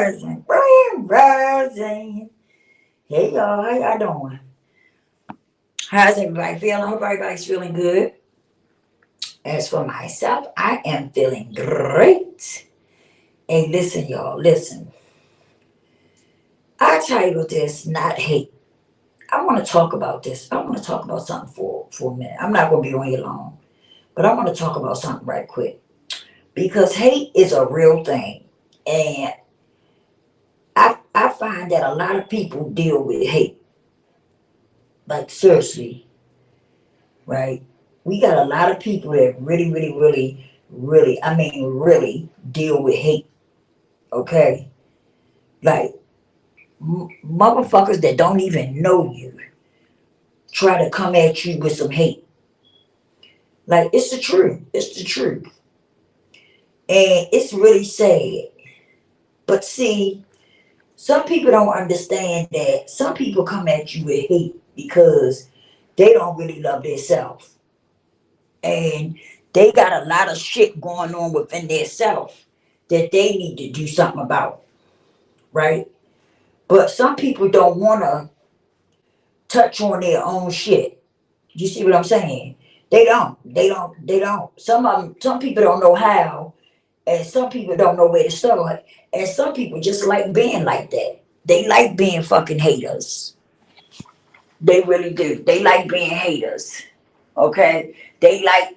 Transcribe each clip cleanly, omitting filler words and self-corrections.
Grand Rising. Hey y'all, how y'all doing? How's everybody feeling? I hope everybody's feeling good. As for myself, I am feeling great. Hey, listen, y'all, listen. I titled this Not Hate. I want to talk about this. I want to talk about something for a minute. I'm not going to be on here long, but I want to talk about something right quick. Because hate is a real thing. And I find that a lot of people deal with hate. Like, seriously, right? We got a lot of people that really deal with hate, okay? Like, motherfuckers that don't even know you try to come at you with some hate. Like, it's the truth. It's the truth. And it's really sad. But see, some people don't understand that some people come at you with hate because they don't really love themselves. And they got a lot of shit going on within themselves that they need to do something about, right? But some people don't want to touch on their own shit. You see what I'm saying? They don't. They don't. They don't. Some of them, some people don't know how, and some people don't know where to start, and some people just like being like that. They like being fucking haters. They really do. They like being haters. Okay. They like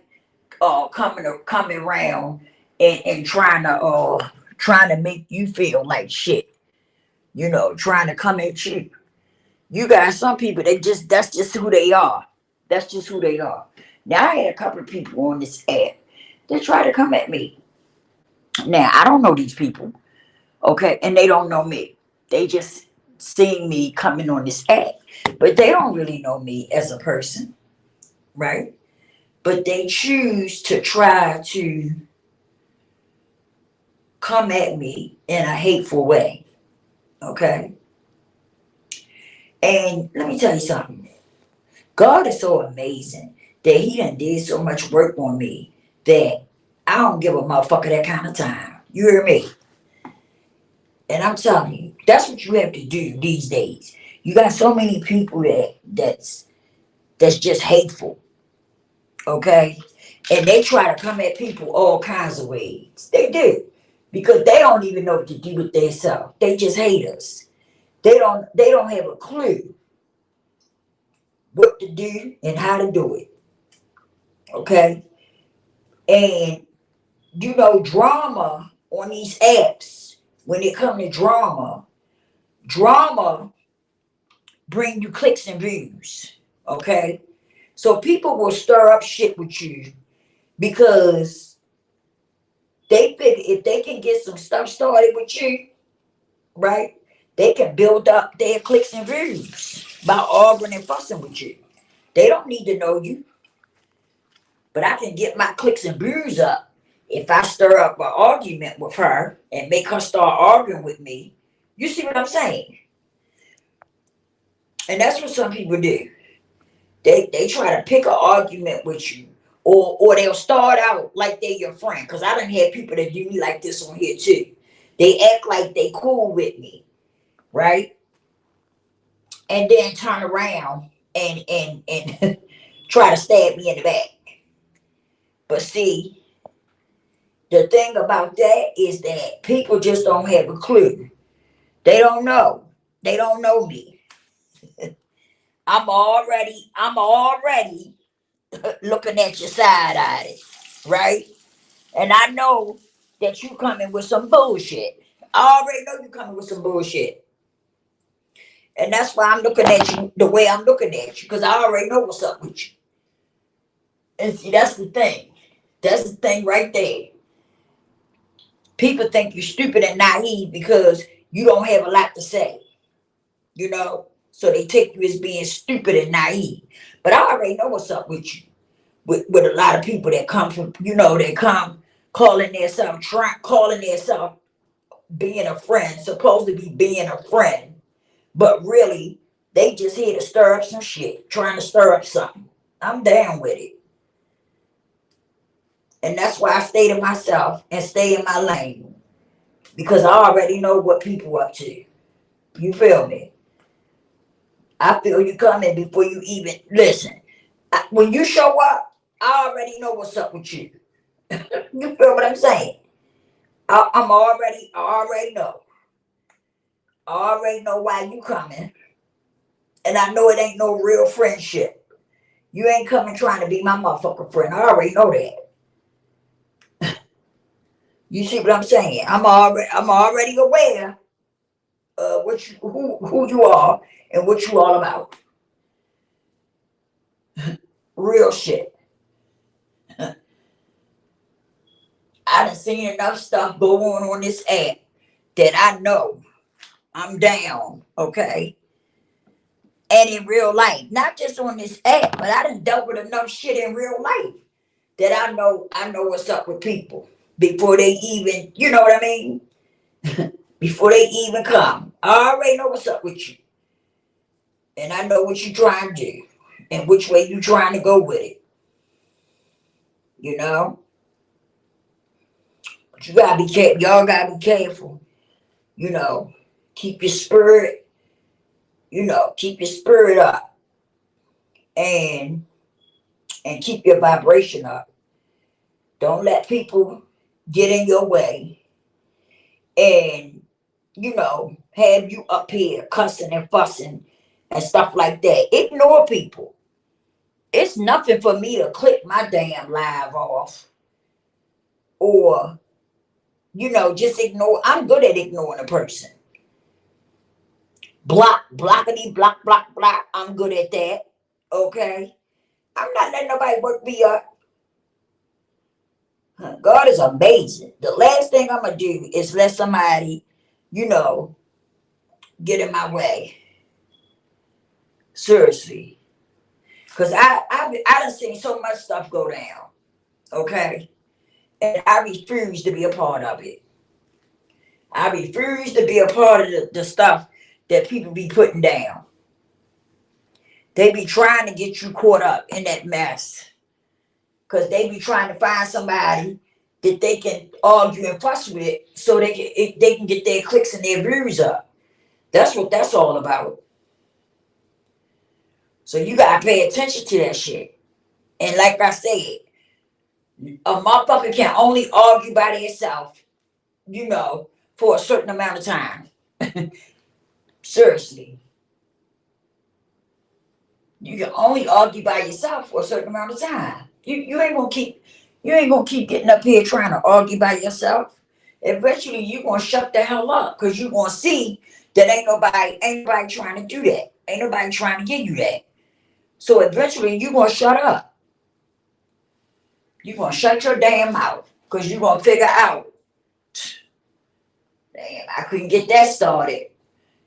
coming around and trying to make you feel like shit. You know, trying to come at you. You got some people that just that's just who they are. That's just who they are. Now I had a couple of people on this app that try to come at me. Now I don't know these people, okay, and they don't know me. They just seeing me coming on this app, but they don't really know me as a person, right? But they choose to try to come at me in a hateful way, okay? And let me tell you something. God is so amazing that He done did so much work on me that I don't give a motherfucker that kind of time. You hear me? And I'm telling you, that's what you have to do these days. You got so many people that's just hateful, okay? And they try to come at people all kinds of ways. They do. Because they don't even know what to do with themselves. They just hate us. They don't have a clue what to do and how to do it. Okay? And you know, drama on these apps, when it comes to drama bring you clicks and views. Okay? So people will stir up shit with you because they figure if they can get some stuff started with you, right? They can build up their clicks and views by arguing and fussing with you. They don't need to know you, but I can get my clicks and views up if I stir up an argument with her and make her start arguing with me. You see what I'm saying? And that's what some people do. They try to pick an argument with you. Or they'll start out like they're your friend. Cause I done had people that do me like this on here too. They act like they cool with me, right? And then turn around and try to stab me in the back. But see, the thing about that is that people just don't have a clue. They don't know. They don't know me. I'm already looking at your side eyed, right? And I know that you coming with some bullshit. I already know you coming with some bullshit. And that's why I'm looking at you the way I'm looking at you, because I already know what's up with you. And see, that's the thing. That's the thing right there. People think you're stupid and naive because you don't have a lot to say, you know? So they take you as being stupid and naive. But I already know what's up with you. With a lot of people that come from, they come calling themselves being a friend, supposed to be being a friend, but really they just here to stir up some shit, trying to stir up something. I'm down with it. And that's why I stay to myself and stay in my lane. because I already know what people up to. You feel me? I feel you coming before you even listen. When you show up, I already know what's up with you. You feel what I'm saying? I already know why you coming, and I know it ain't no real friendship. You ain't coming trying to be my motherfucking friend. I already know that. You see what I'm saying? I'm already aware of who you are and what you all about. Real shit. I done seen enough stuff go on this app that I know I'm down, okay? And in real life, not just on this app, but I done dealt with enough shit in real life that I know what's up with people before they even, you know what I mean? Before they even come. I already know what's up with you. And I know what you trying to do and which way you trying to go with it. You know? But you gotta be careful. Y'all gotta be careful. You know, keep your spirit, keep your spirit up and keep your vibration up. Don't let people get in your way and, have you up here cussing and fussing and stuff like that. Ignore people. It's nothing for me to click my damn live off or, just ignore. I'm good at ignoring a person. Block, blockity, block, block, block. I'm good at that. Okay? I'm not letting nobody work me up. God is amazing. The last thing I'm going to do is let somebody, you know, get in my way. Seriously. Because I done seen so much stuff go down. Okay? And I refuse to be a part of it. I refuse to be a part of the stuff that people be putting down. They be trying to get you caught up in that mess. Because they be trying to find somebody that they can argue and fuss with so they can get their clicks and their views up. That's what that's all about. So you gotta pay attention to that shit. And like I said, a motherfucker can only argue by themselves, for a certain amount of time. Seriously. You can only argue by yourself for a certain amount of time. You ain't gonna keep getting up here trying to argue by yourself. Eventually you gonna shut the hell up because you gonna see that ain't nobody trying to do that. Ain't nobody trying to give you that. So eventually you gonna shut up. You gonna shut your damn mouth because you gonna figure out, damn, I couldn't get that started.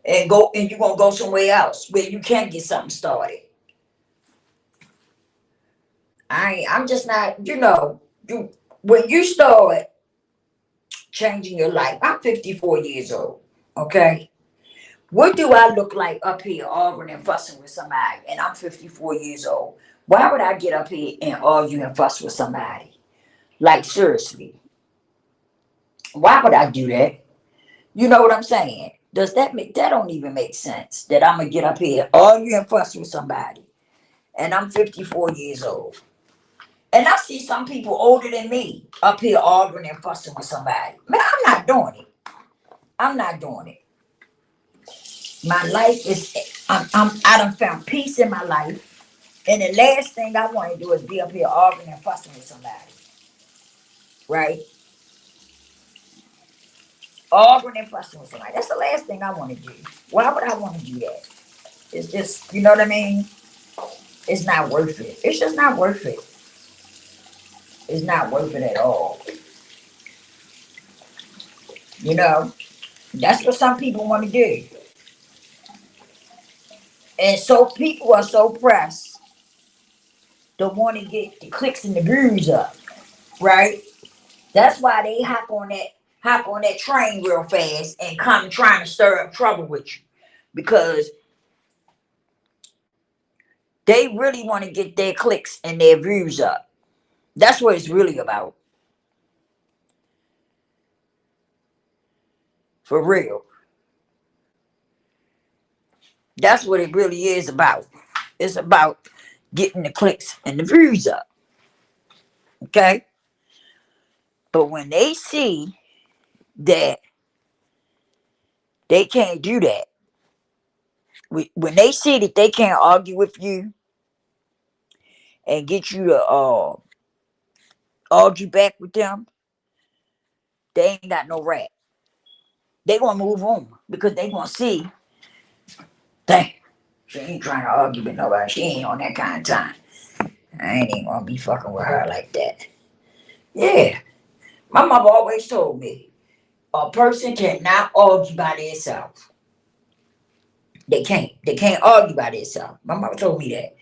And you gonna go somewhere else where you can get something started. I'm just not, you when you start changing your life. I'm 54 years old. Okay. What do I look like up here arguing and fussing with somebody? And I'm 54 years old. Why would I get up here and argue and fuss with somebody? Like seriously. Why would I do that? You know what I'm saying? That don't even make sense that I'm gonna get up here, argue and fuss with somebody. And I'm 54 years old. And I see some people older than me up here arguing and fussing with somebody. Man, I'm not doing it. I'm not doing it. My life is I done found peace in my life. And the last thing I want to do is be up here arguing and fussing with somebody. Right? Arguing and fussing with somebody. That's the last thing I want to do. Why would I want to do that? It's just, you know what I mean? It's not worth it. It's just not worth it. It's not worth it at all. You know? That's what some people want to do. And so people are so pressed to want to get the clicks and the views up. Right? That's why they hop on that train real fast and come trying to stir up trouble with you. Because they really want to get their clicks and their views up. That's what it's really about. For real. That's what it really is about. It's about getting the clicks and the views up. Okay? But when they see that they can't do that, when they see that they can't argue with you and get you to argue back with them, they ain't got no rap. They gonna move on because they gonna see, dang, she ain't trying to argue with nobody. She ain't on that kind of time. I ain't even gonna be fucking with her like that. Yeah, my mama always told me a person cannot argue by themselves. They can't. They can't argue by themselves. My mama told me that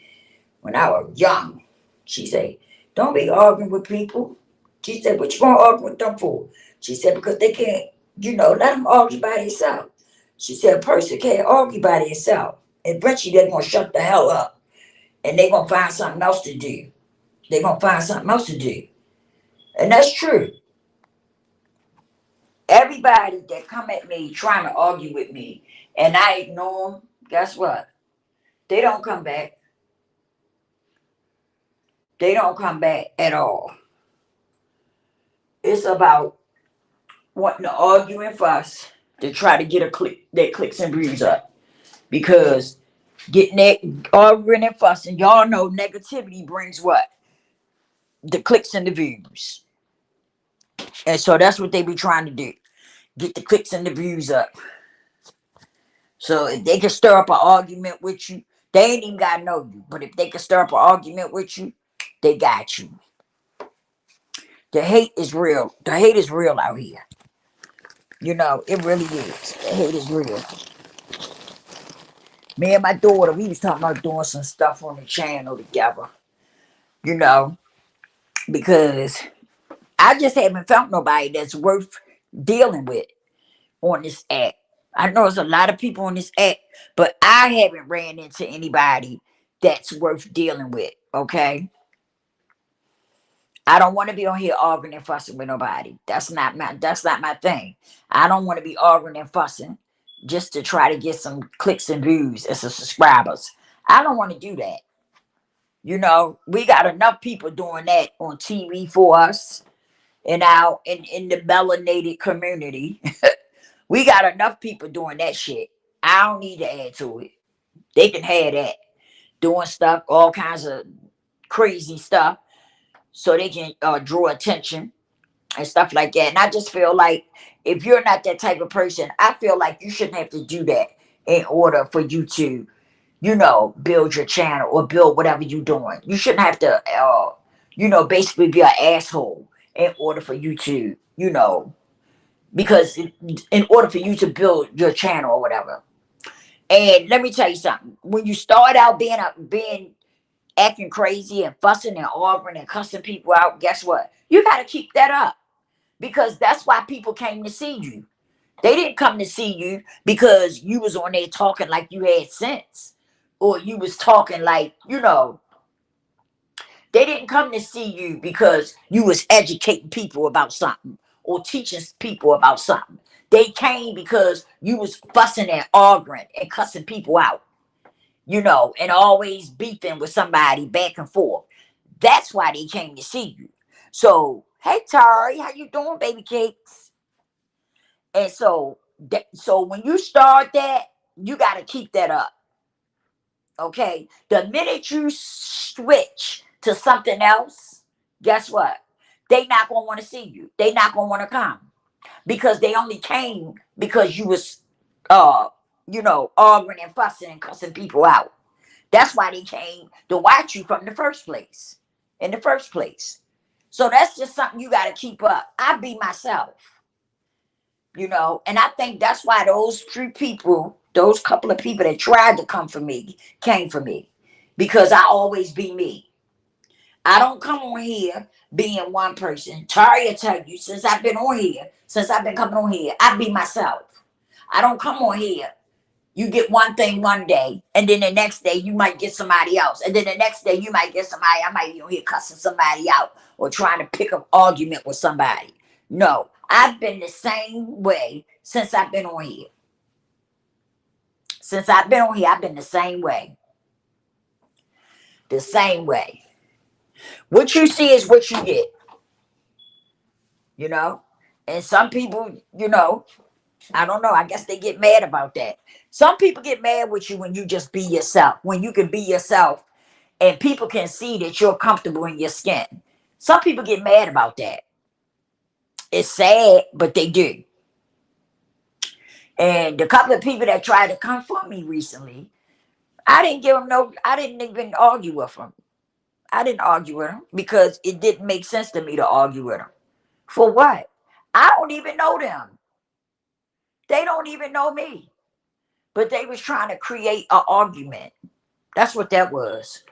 when I was young. She said, "Don't be arguing with people." She said, "What you gonna argue with them for?" She said, "Because they can't, let them argue by themselves." She said, "A person can't argue by themselves. Eventually, they're gonna shut the hell up, and they're gonna find something else to do. They're gonna find something else to do." And that's true. Everybody that come at me trying to argue with me and I ignore them, guess what? They don't come back. They don't come back at all. It's about wanting to argue and fuss to try to get their clicks and views up. Because getting that arguing and fussing, y'all know negativity brings what? The clicks and the views. And so that's what they be trying to do. Get the clicks and the views up. So if they can stir up an argument with you, they ain't even gotta know you. But if they can stir up an argument with you, they got you. The hate is real. The hate is real out here. It really is. The hate is real. Me and my daughter, we was talking about doing some stuff on the channel together. You know, because I just haven't found nobody that's worth dealing with on this app. I know there's a lot of people on this app, but I haven't ran into anybody that's worth dealing with. Okay, I don't want to be on here arguing and fussing with nobody. That's not my thing. I don't want to be arguing and fussing just to try to get some clicks and views and some subscribers. I don't want to do that. We got enough people doing that on TV for us and out in the melanated community. We got enough people doing that shit. I don't need to add to it. They can have that. Doing stuff, all kinds of crazy stuff, so they can draw attention and stuff like that. And I just feel like if you're not that type of person, I feel like you shouldn't have to do that in order for you to, build your channel or build whatever you're doing. You shouldn't have to, basically be an asshole in order for you to, because in order for you to build your channel or whatever. And let me tell you something. When you start out being acting crazy and fussing and arguing and cussing people out, guess what? You got to keep that up because that's why people came to see you. They didn't come to see you because you was on there talking like you had sense or you was talking like, they didn't come to see you because you was educating people about something or teaching people about something. They came because you was fussing and arguing and cussing people out, and always beefing with somebody back and forth. That's why they came to see you. So, hey Tari, how you doing, baby cakes? And so when you start that, you got to keep that up. Okay? The minute you switch to something else, guess what? They not going to want to see you. They not going to want to come because they only came because you was arguing and fussing and cussing people out. That's why they came to watch you from the first place. In the first place. So that's just something you got to keep up. I be myself, and I think that's why those those couple of people that tried to come for me, came for me. Because I always be me. I don't come on here being one person. Tari will tell you, since I've been coming on here, I be myself. I don't come on here. You get one thing one day, and then the next day you might get somebody else. And then the next day you might get somebody, I might be on here cussing somebody out or trying to pick up argument with somebody. No, I've been the same way since I've been on here. Since I've been on here, I've been the same way. The same way. What you see is what you get, you know? And some people, I don't know. I guess they get mad about that. Some people get mad with you when you just be yourself, when you can be yourself and people can see that you're comfortable in your skin. Some people get mad about that. It's sad, but they do. And the couple of people that tried to come for me recently, I didn't even argue with them. I didn't argue with them because it didn't make sense to me to argue with them. For what? I don't even know them. They don't even know me. But they was trying to create an argument. That's what that was.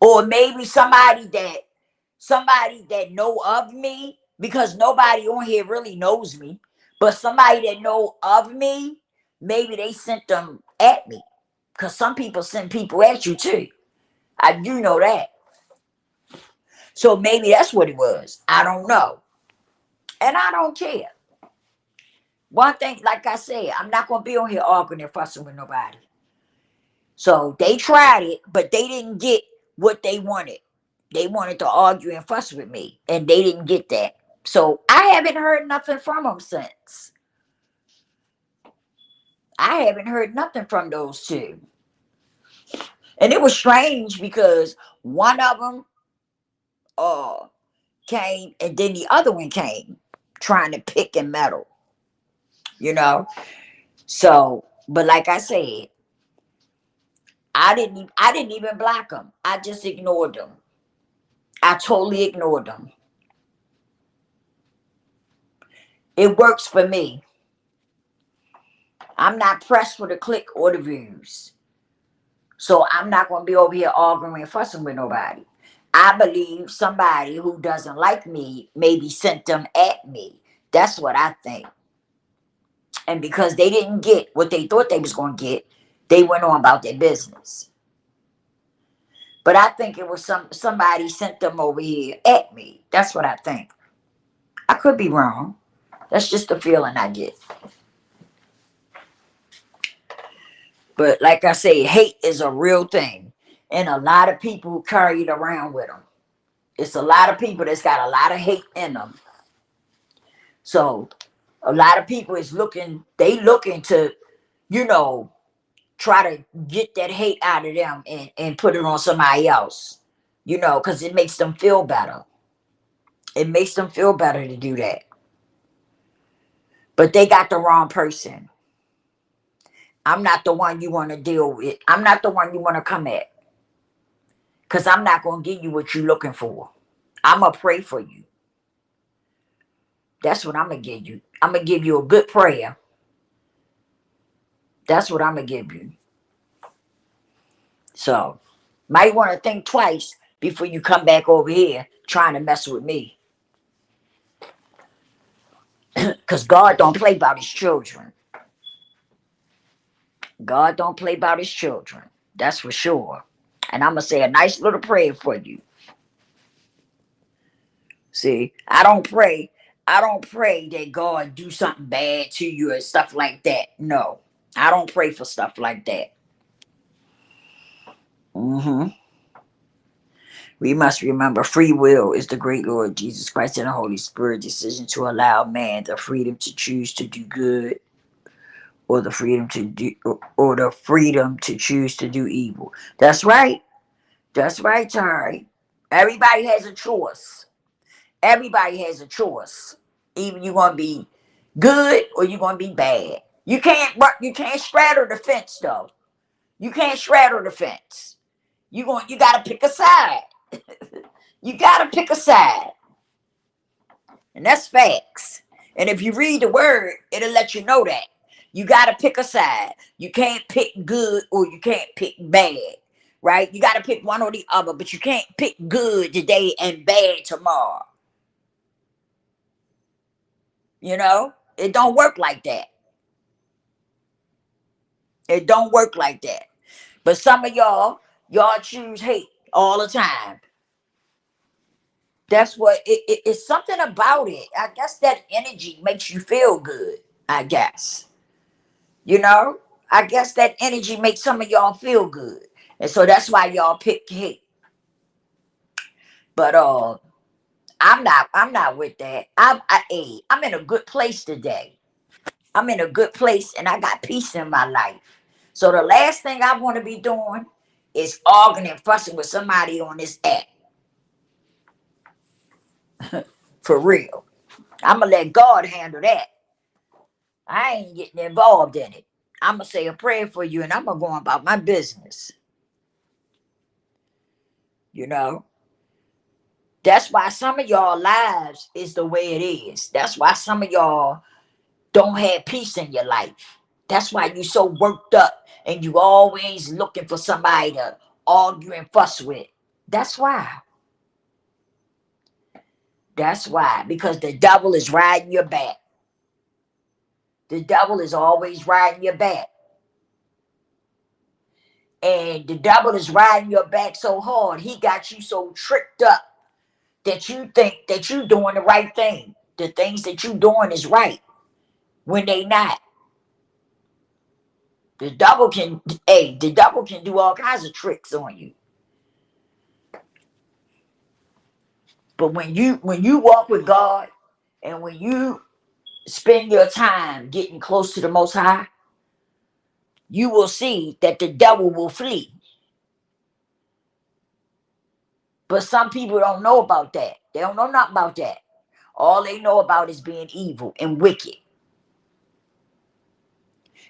Or maybe somebody that know of me, because nobody on here really knows me, but somebody that know of me, maybe they sent them at me. Because some people send people at you too. I do know that. So maybe that's what it was. I don't know. And I don't care. One thing, like I said, I'm not going to be on here arguing and fussing with nobody. So they tried it, but they didn't get what they wanted. They wanted to argue and fuss with me, and they didn't get that. So I haven't heard nothing from them since. I haven't heard nothing from those two. And it was strange because one of them came and then the other one came trying to pick and meddle, you know? So, but like I said, I didn't even block them. I just ignored them. I totally ignored them. It works for me. I'm not pressed for the click or the views. So I'm not going to be over here arguing and fussing with nobody. I believe somebody who doesn't like me maybe sent them at me. That's what I think. And because they didn't get what they thought they was going to get, they went on about their business. But I think it was somebody sent them over here at me. That's what I think. I could be wrong. That's just the feeling I get. But like I say, hate is a real thing. And a lot of people carry it around with them. It's a lot of people that's got a lot of hate in them. So a lot of people they looking to, try to get that hate out of them and put it on somebody else, because it makes them feel better. It makes them feel better to do that. But they got the wrong person. I'm not the one you want to deal with. I'm not the one you want to come at. Because I'm not going to give you what you're looking for. I'm going to pray for you. That's what I'm going to give you. I'm going to give you a good prayer. That's what I'm going to give you. So, might want to think twice before you come back over here trying to mess with me. Because God don't play about his children. God don't play about his children. That's for sure. And I'm going to say a nice little prayer for you. See, I don't pray that God do something bad to you and stuff like that. No, I don't pray for stuff like that. We must remember free will is the great Lord Jesus Christ and the Holy Spirit decision to allow man the freedom to choose to do good or the freedom to choose to do evil. That's right. That's right, Tari. Everybody has a choice. Everybody has a choice. Either you're gonna be good or you're gonna be bad. You can't straddle the fence though. You can't straddle the fence. You gotta pick a side. You gotta pick a side. And that's facts. And if you read the word, it'll let you know that. You gotta pick a side. You can't pick good or you can't pick bad. Right? You gotta pick one or the other, but you can't pick good today and bad tomorrow. It don't work like that. It don't work like that. But some of y'all choose hate all the time. That's what it's something about it. I guess that energy makes you feel good. I guess. You know, I guess that energy makes some of y'all feel good. And so that's why y'all pick hate. But I'm not with that. I'm in a good place today. I'm in a good place and I got peace in my life. So the last thing I want to be doing is arguing and fussing with somebody on this app. For real. I'm gonna let God handle that. I ain't getting involved in it. I'm gonna say a prayer for you and I'm gonna go about my business. You know, that's why some of y'all lives is the way it is. That's why some of y'all don't have peace in your life. That's why you so worked up and you always looking for somebody to argue and fuss with. That's why. That's why. Because the devil is riding your back. The devil is always riding your back. And the devil is riding your back so hard, he got you so tricked up that you think that you doing the right thing. The things that you doing is right when they not. The devil can, hey, the devil can do all kinds of tricks on you. But when you walk with God and when you spend your time getting close to the Most High, you will see that the devil will flee. But some people don't know about that. They don't know nothing about that. All they know about is being evil and wicked.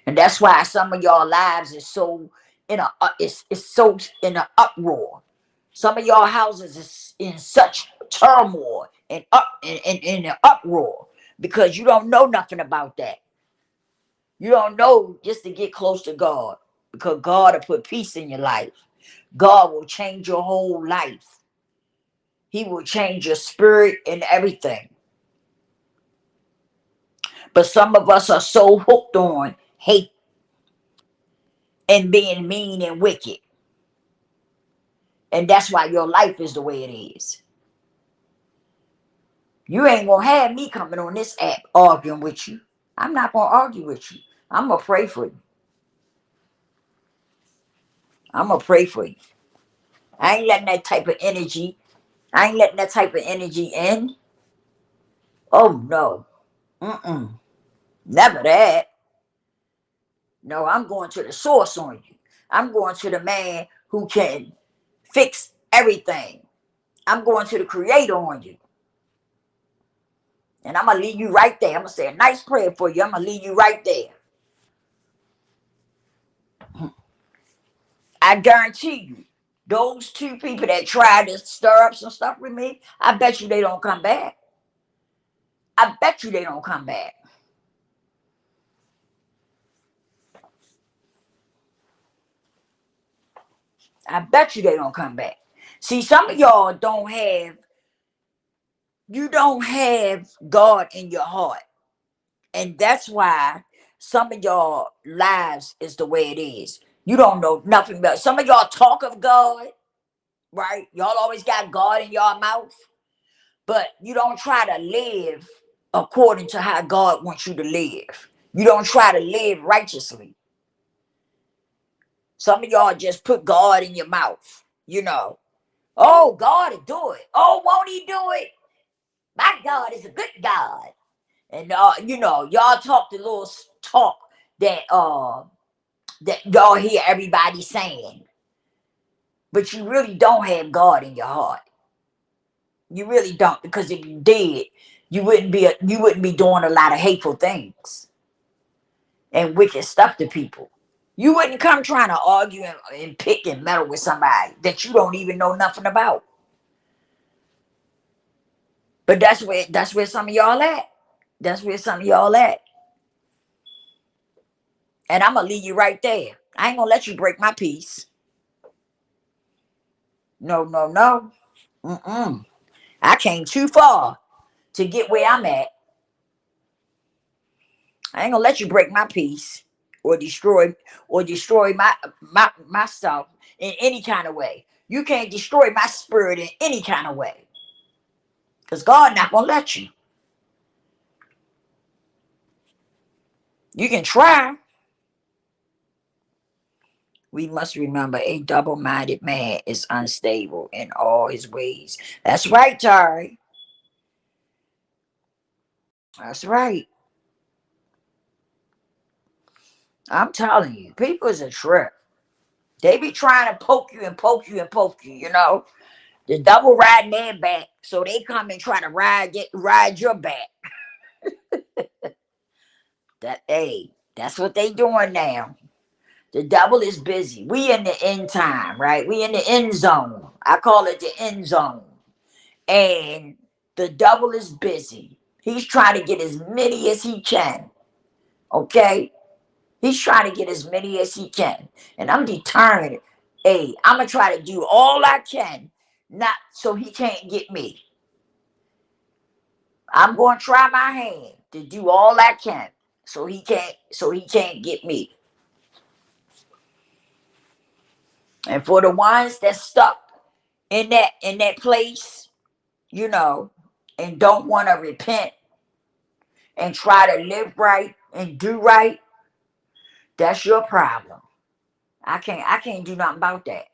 And that's why some of y'all lives is so in a it's so in an uproar. Some of y'all houses is in such turmoil and in an uproar because you don't know nothing about that. You don't know just to get close to God because God will put peace in your life. God will change your whole life. He will change your spirit and everything. But some of us are so hooked on hate and being mean and wicked. And that's why your life is the way it is. You ain't gonna have me coming on this app arguing with you. I'm not gonna argue with you. I'm gonna pray for you. I'm gonna pray for you. I ain't letting that type of energy. I ain't letting that type of energy in. Oh no. Mm-mm. Never that. No, I'm going to the source on you. I'm going to the man who can fix everything. I'm going to the creator on you. And I'm going to leave you right there. I'm going to say a nice prayer for you. I'm going to leave you right there. I guarantee you, those two people that tried to stir up some stuff with me, I bet you they don't come back. I bet you they don't come back. I bet you they don't come back. See, some of y'all you don't have God in your heart. And that's why some of y'all lives is the way it is. You don't know nothing about. Some of y'all talk of God, right? Y'all always got God in your mouth, but you don't try to live according to how God wants you to live. You don't try to live righteously. Some of y'all just put God in your mouth, you know. Oh, God will do it. Oh, won't he do it? My God is a good God. And y'all talk the little talk that that y'all hear everybody saying, but you really don't have God in your heart. You really don't, because if you did, you wouldn't be doing a lot of hateful things and wicked stuff to people. You wouldn't come trying to argue and pick and meddle with somebody that you don't even know nothing about. But that's where some of y'all at. That's where some of y'all at. And I'm gonna leave you right there. I ain't gonna let you break my peace. No, no, no. Mm-mm. I came too far to get where I'm at. I ain't gonna let you break my peace or destroy my stuff in any kind of way. You can't destroy my spirit in any kind of way. Because God not gonna let you. You can try. We must remember a double-minded man is unstable in all his ways. That's right, Tari. That's right. I'm telling you, people is a trip. They be trying to poke you and poke you and poke you, you know. The double riding their back, so they come and try to ride your back. That's what they doing now. The devil is busy. We in the end time, right? We in the end zone. I call it the end zone. And the devil is busy. He's trying to get as many as he can. Okay? He's trying to get as many as he can. And I'm determined. Hey, I'm gonna try to do all I can, not so he can't get me. I'm gonna try my hand to do all I can so he can't get me. And for the ones that stuck in that place, you know, and don't want to repent and try to live right and do right, that's your problem. I can't do nothing about that.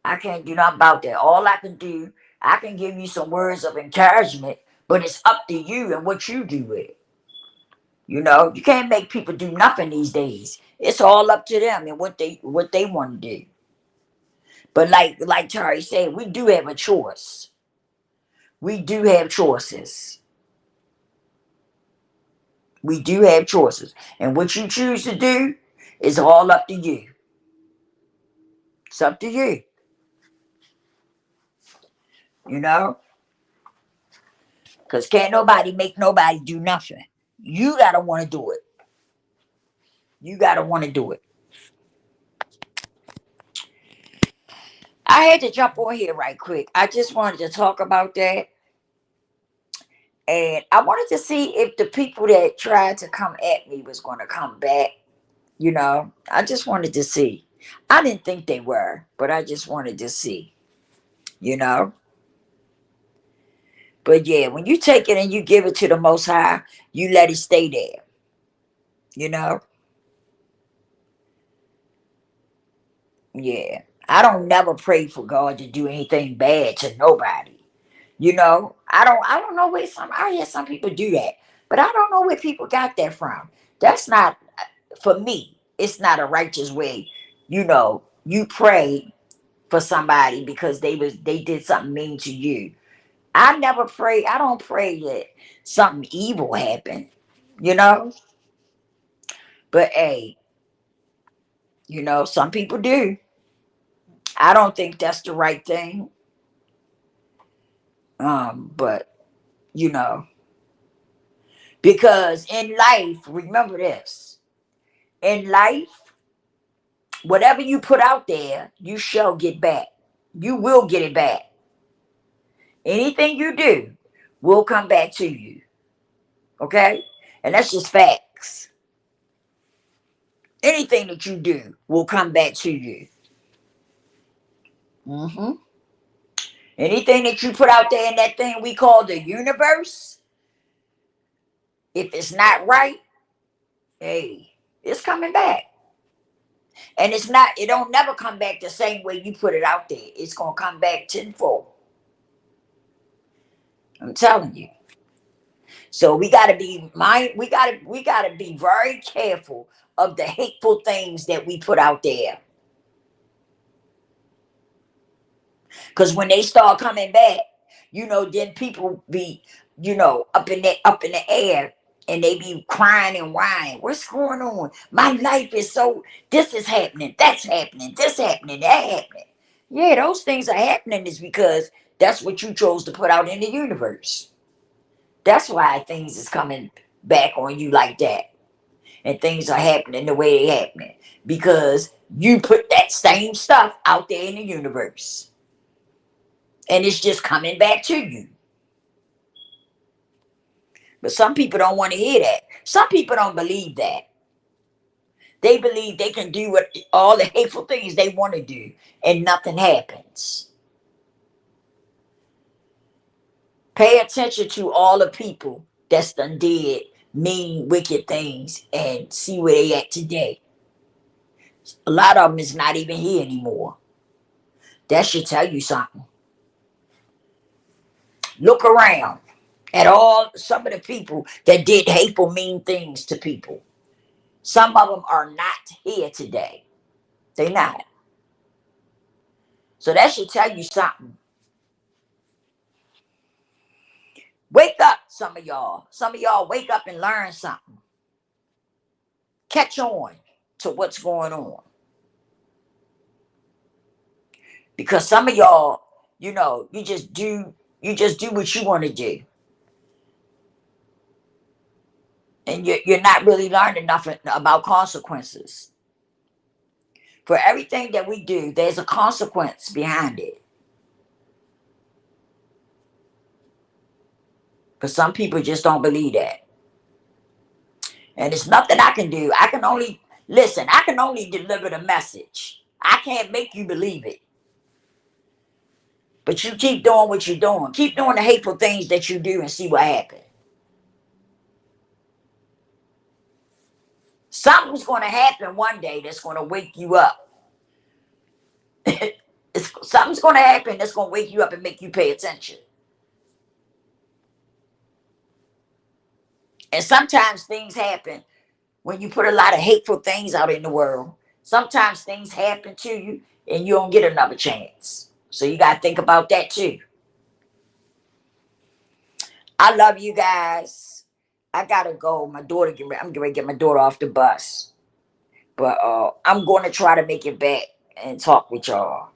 I can't do nothing about that. All I can do, I can give you some words of encouragement, but it's up to you and what you do with it. You know, you can't make people do nothing these days. It's all up to them and what they want to do. But like Tari said, we do have a choice. We do have choices. We do have choices. And what you choose to do is all up to you. It's up to you. You know? Because can't nobody make nobody do nothing. You got to want to do it. You got to want to do it. I had to jump on here right quick. I just wanted to talk about that. And I wanted to see if the people that tried to come at me was going to come back. You know, I just wanted to see. I didn't think they were, but I just wanted to see, you know. But yeah, when you take it and you give it to the Most High, you let it stay there, you know. Yeah. I don't never pray for God to do anything bad to nobody. You know, I don't know where I hear some people do that, but I don't know where people got that from. That's not for me. It's not a righteous way. You know, you pray for somebody because they did something mean to you. I never pray. I don't pray that something evil happened, you know. But hey, you know, some people do. I don't think that's the right thing. But you know, because in life, remember this: in life, whatever you put out there, you shall get back. You will get it back. Anything you do will come back to you. Okay? And that's just facts. Anything that you do will come back to you. Hmm. Anything that you put out there in that thing we call the universe, if it's not right, hey, it's coming back. And it don't never come back the same way you put it out there. It's gonna come back tenfold. I'm telling you. So we gotta be we gotta be very careful of the hateful things that we put out there. Because when they start coming back, you know, then people be, you know, up in the air and they be crying and whining. What's going on? My life is so this is happening, that's happening, this happening, that happening. Yeah, those things are happening is because that's what you chose to put out in the universe. That's why things is coming back on you like that. And things are happening the way they happening. Because you put that same stuff out there in the universe. And it's just coming back to you. But some people don't want to hear that. Some people don't believe that. They believe they can do all the hateful things they want to do and nothing happens. Pay attention to all the people that's done did mean, wicked things and see where they at today. A lot of them is not even here anymore. That should tell you something. Look around at all some of the people that did hateful, mean things to people. Some of them are not here today. They're not. So that should tell you something. Wake up, some of y'all. Some of y'all wake up and learn something. Catch on to what's going on. Because some of y'all, you just do what you want to do. And you're not really learning nothing about consequences. For everything that we do, there's a consequence behind it. But some people just don't believe that. And it's nothing I can do. I can only deliver the message. I can't make you believe it. But you keep doing what you're doing. Keep doing the hateful things that you do and see what happens. Something's going to happen one day that's going to wake you up. Something's going to happen that's going to wake you up and make you pay attention. And sometimes things happen when you put a lot of hateful things out in the world. Sometimes things happen to you and you don't get another chance. So you got to think about that too. I love you guys. I got to go. I'm getting ready to get my daughter off the bus. But I'm going to try to make it back and talk with y'all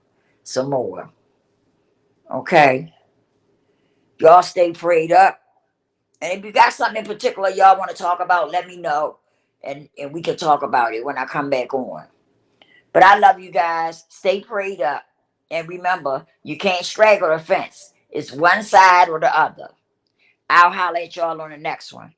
some more. Okay? Y'all stay prayed up. And if you got something in particular y'all want to talk about, let me know. And we can talk about it when I come back on. But I love you guys. Stay prayed up. And remember, you can't straddle the fence. It's one side or the other. I'll holler at y'all on the next one.